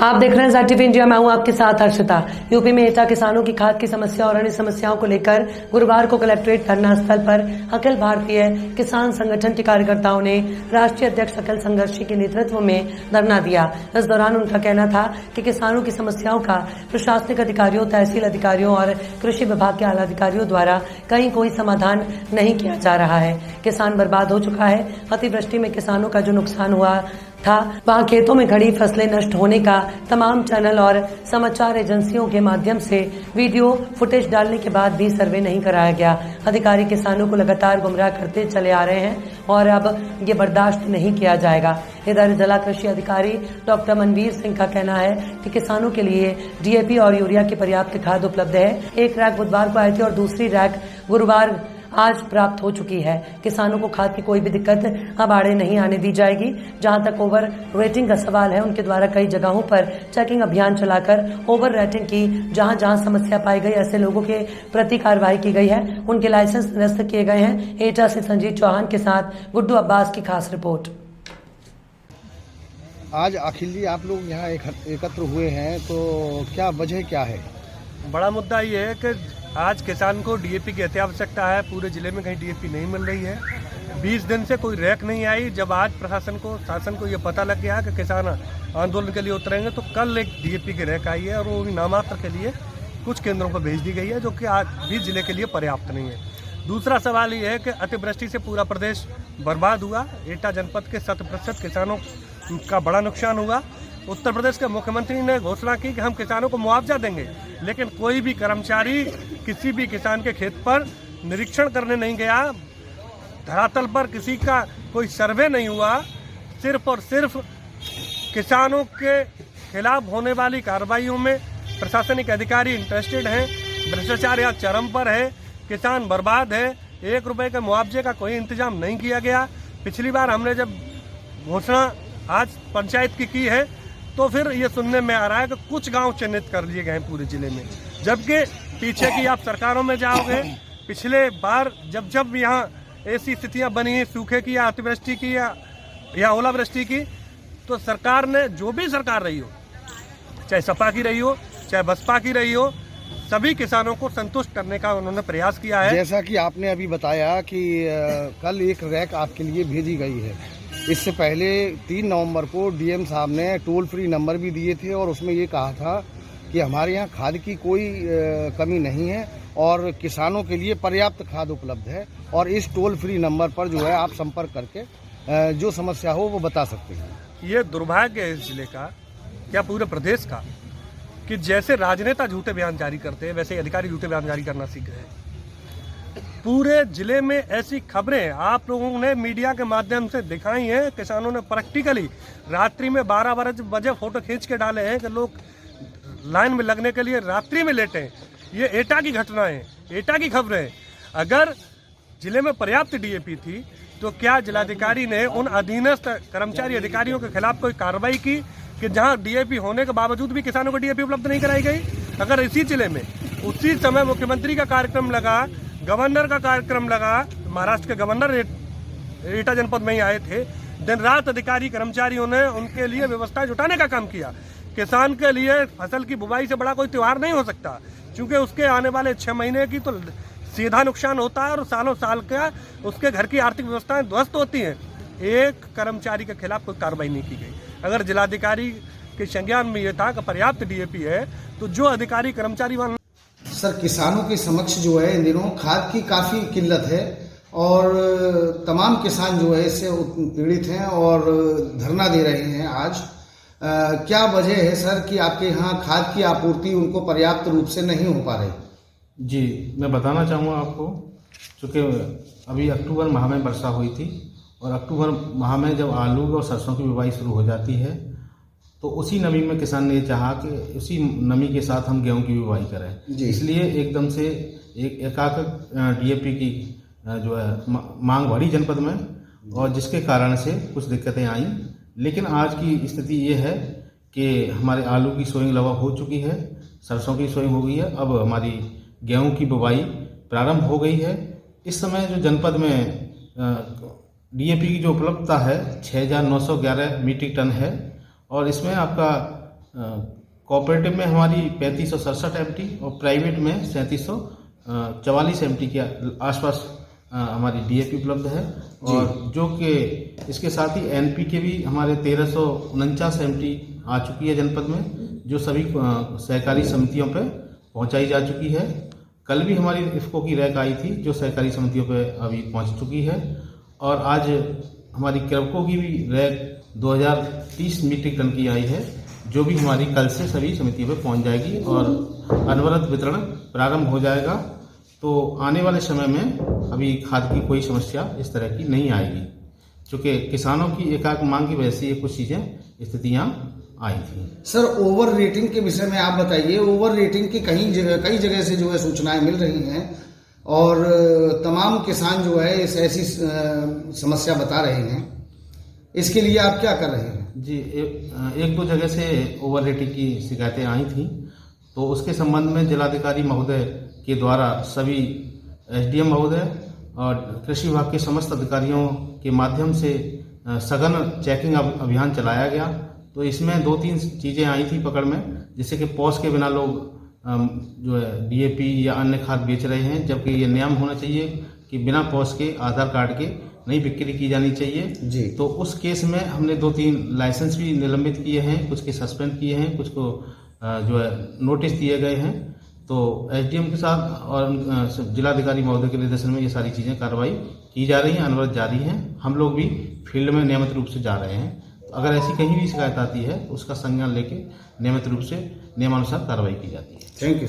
आप देख रहे हैं ZTV इंडिया। मैं हूं आपके साथ हर्षिता। यूपी में एटा किसानों की खाद की समस्या और अन्य समस्याओं को लेकर गुरुवार को कलेक्ट्रेट धरना स्थल पर अखिल भारतीय किसान संगठन के कार्यकर्ताओं ने राष्ट्रीय अध्यक्ष अखिल संघर्षी के नेतृत्व में धरना दिया। इस दौरान उनका कहना था कि किसानों की समस्याओं का प्रशासनिक अधिकारियों, तहसील अधिकारियों और कृषि विभाग के आला अधिकारियों द्वारा कहीं कोई समाधान नहीं किया जा रहा है। किसान बर्बाद हो चुका है। अतिवृष्टि में किसानों का जो नुकसान हुआ था, वहां खेतों में खड़ी फसलें नष्ट होने का तमाम चैनल और समाचार एजेंसियों के माध्यम से वीडियो फुटेज डालने के बाद भी सर्वे नहीं कराया गया। अधिकारी किसानों को लगातार गुमराह करते चले आ रहे हैं और अब ये बर्दाश्त नहीं किया जाएगा। इधर जिला कृषि अधिकारी डॉक्टर मनवीर सिंह का कहना है कि किसानों के लिए DAP और यूरिया की पर्याप्त खाद उपलब्ध है। एक रैक बुधवार को आई थी और दूसरी रैक गुरुवार आज प्राप्त हो चुकी है। किसानों को खाद की कोई भी दिक्कत अब आड़े नहीं आने दी जाएगी। जहां तक ओवर रेटिंग का सवाल है, उनके द्वारा कई जगहों पर चेकिंग अभियान चलाकर ओवर रेटिंग की जहां जहां समस्या पाई गई, ऐसे लोगों के प्रति कार्रवाई की गई है। उनके लाइसेंस निरस्त किए गए हैं। एटा से संजीव चौहान के साथ गुड्डू अब्बास की खास रिपोर्ट। आज अखिल जी आप लोग यहाँ एकत्र हुए हैं, तो क्या वजह क्या है? बड़ा मुद्दा ये है कि आज किसान को DAP की अति आवश्यकता है। पूरे जिले में कहीं DAP नहीं मिल रही है। 20 दिन से कोई रैक नहीं आई। जब आज शासन को ये पता लग गया कि किसान आंदोलन के लिए उतरेंगे, तो कल एक DAP की रैक आई है और वो नामात्र के लिए कुछ केंद्रों पर भेज दी गई है, जो कि आज भी जिले के लिए पर्याप्त नहीं है। दूसरा सवाल ये है कि अतिवृष्टि से पूरा प्रदेश बर्बाद हुआ। एटा जनपद के 100% किसानों का बड़ा नुकसान हुआ। उत्तर प्रदेश के मुख्यमंत्री ने घोषणा की कि हम किसानों को मुआवजा देंगे, लेकिन कोई भी कर्मचारी किसी भी किसान के खेत पर निरीक्षण करने नहीं गया। धरातल पर किसी का कोई सर्वे नहीं हुआ। सिर्फ और सिर्फ किसानों के खिलाफ होने वाली कार्रवाइयों में प्रशासनिक अधिकारी इंटरेस्टेड हैं। भ्रष्टाचार यहाँ चरम पर है। किसान बर्बाद है। 1 रुपये के मुआवजे का कोई इंतजाम नहीं किया गया। पिछली बार हमने जब घोषणा आज पंचायत की है, तो फिर ये सुनने में आ रहा है कि कुछ गांव चिन्हित कर लिए गए हैं पूरे जिले में, जबकि पीछे की आप सरकारों में जाओगे, पिछले बार जब यहाँ ऐसी स्थितियां बनी हैं, सूखे की या अतिवृष्टि की या ओलावृष्टि की, तो सरकार ने, जो भी सरकार रही हो, चाहे सपा की रही हो चाहे बसपा की रही हो, सभी किसानों को संतुष्ट करने का उन्होंने प्रयास किया है। जैसा कि आपने अभी बताया कि कल एक रैक आपके लिए भेजी गई है। इससे पहले 3 नवंबर को DM साहब ने टोल फ्री नंबर भी दिए थे और उसमें ये कहा था कि हमारे यहाँ खाद की कोई कमी नहीं है और किसानों के लिए पर्याप्त खाद उपलब्ध है, और इस टोल फ्री नंबर पर जो है आप संपर्क करके जो समस्या हो वो बता सकते हैं। ये दुर्भाग्य है इस जिले का, क्या पूरे प्रदेश का, कि जैसे राजनेता झूठे बयान जारी करते हैं, वैसे अधिकारी झूठे बयान जारी करना सीख गए। पूरे जिले में ऐसी खबरें आप लोगों ने मीडिया के माध्यम से दिखाई हैं। किसानों ने प्रैक्टिकली रात्रि में 12 बजे फोटो खींच के डाले हैं कि लोग लाइन में लगने के लिए रात्रि में लेटे हैं। ये एटा की घटना है, एटा की खबरें। अगर जिले में पर्याप्त DAP थी, तो क्या जिलाधिकारी ने उन अधीनस्थ कर्मचारी अधिकारियों के खिलाफ कोई कार्रवाई की कि जहां DAP होने के बावजूद भी किसानों को DAP उपलब्ध नहीं कराई गई? अगर इसी जिले में उसी समय मुख्यमंत्री का कार्यक्रम लगा, गवर्नर का कार्यक्रम लगा, महाराष्ट्र के गवर्नर एटा जनपद में ही आए थे, दिन रात अधिकारी कर्मचारियों ने उनके लिए व्यवस्था जुटाने का काम किया। किसान के लिए फसल की बुवाई से बड़ा कोई त्योहार नहीं हो सकता, क्योंकि उसके आने वाले 6 महीने की तो सीधा नुकसान होता है और सालों साल का उसके घर की आर्थिक व्यवस्थाएं ध्वस्त होती हैं। एक कर्मचारी के खिलाफ कोई कार्रवाई नहीं की गई। अगर जिलाधिकारी के संज्ञान में यह था कि पर्याप्त DAP है, तो जो अधिकारी कर्मचारी वहां। सर, किसानों के समक्ष जो है इन दिनों खाद की काफ़ी किल्लत है और तमाम किसान जो है इससे पीड़ित हैं और धरना दे रहे हैं आज। क्या वजह है सर कि आपके यहाँ खाद की आपूर्ति उनको पर्याप्त रूप से नहीं हो पा रही? जी, मैं बताना चाहूँगा आपको, चूँकि अभी अक्टूबर माह में वर्षा हुई थी और अक्टूबर माह में जब आलू और सरसों की बुवाई शुरू हो जाती है, तो उसी नमी में किसान ने चाहा कि उसी नमी के साथ हम गेहूं की बुवाई करें। इसलिए एकदम से एकाएक DAP की जो है मांग बढ़ी जनपद में, और जिसके कारण से कुछ दिक्कतें आई। लेकिन आज की स्थिति ये है कि हमारे आलू की सोइंग लगभग हो चुकी है, सरसों की सोइंग हो गई है, अब हमारी गेहूं की बुवाई प्रारंभ हो गई है। इस समय जो जनपद में DAP की जो उपलब्धता है 6,911 मीट्रिक टन है, और इसमें आपका कोऑपरेटिव में हमारी 3567 एमटी और प्राइवेट में 3744 एमटी के आसपास हमारी डीएपी उपलब्ध है। और जो कि इसके साथ ही एनपीके भी हमारे 1349 एमटी आ चुकी है जनपद में, जो सभी सहकारी समितियों पे पहुंचाई जा चुकी है। कल भी हमारी इफ़को की रैक आई थी जो सहकारी समितियों पे अभी पहुंच चुकी है। और आज हमारी क्रेवको की भी रैक 2030 मीट्रिक टन की आई है, जो भी हमारी कल से सभी समितियों पे पहुंच जाएगी और अनवरत वितरण प्रारंभ हो जाएगा। तो आने वाले समय में अभी खाद की कोई समस्या इस तरह की नहीं आएगी, क्योंकि किसानों की एकाएक मांग की वजह से ये कुछ चीज़ें स्थितियाँ आई थी। सर, ओवर रेटिंग के विषय में आप बताइए। ओवर रेटिंग की कई जगह से जो है सूचनाएं मिल रही हैं और तमाम किसान जो है इस ऐसी समस्या बता रहे हैं, इसके लिए आप क्या कर रहे हैं? जी, एक दो जगह से ओवर रेटिंग की शिकायतें आई थी, तो उसके संबंध में जिलाधिकारी महोदय के द्वारा सभी एसडीएम महोदय और कृषि विभाग के समस्त अधिकारियों के माध्यम से सघन चेकिंग अभियान चलाया गया। तो इसमें 2-3 चीज़ें आई थी पकड़ में, जैसे कि पॉस के बिना लोग जो है डीएपी या अन्य खाद बेच रहे हैं, जबकि ये नियम होना चाहिए कि बिना पॉस के आधार कार्ड के नहीं बिक्री की जानी चाहिए जी। तो उस केस में हमने 2-3 लाइसेंस भी निलंबित किए हैं, कुछ के सस्पेंड किए हैं, कुछ को जो है नोटिस दिए गए हैं। तो एसडीएम के साथ और जिलाधिकारी महोदय के निर्देशन में ये सारी चीज़ें कार्रवाई की जा रही हैं, अनवरत जारी हैं। हम लोग भी फील्ड में नियमित रूप से जा रहे हैं। तो अगर ऐसी कहीं भी शिकायत आती है उसका संज्ञान लेके नियमित रूप से नियमानुसार कार्रवाई की जाती है। Thank you sir.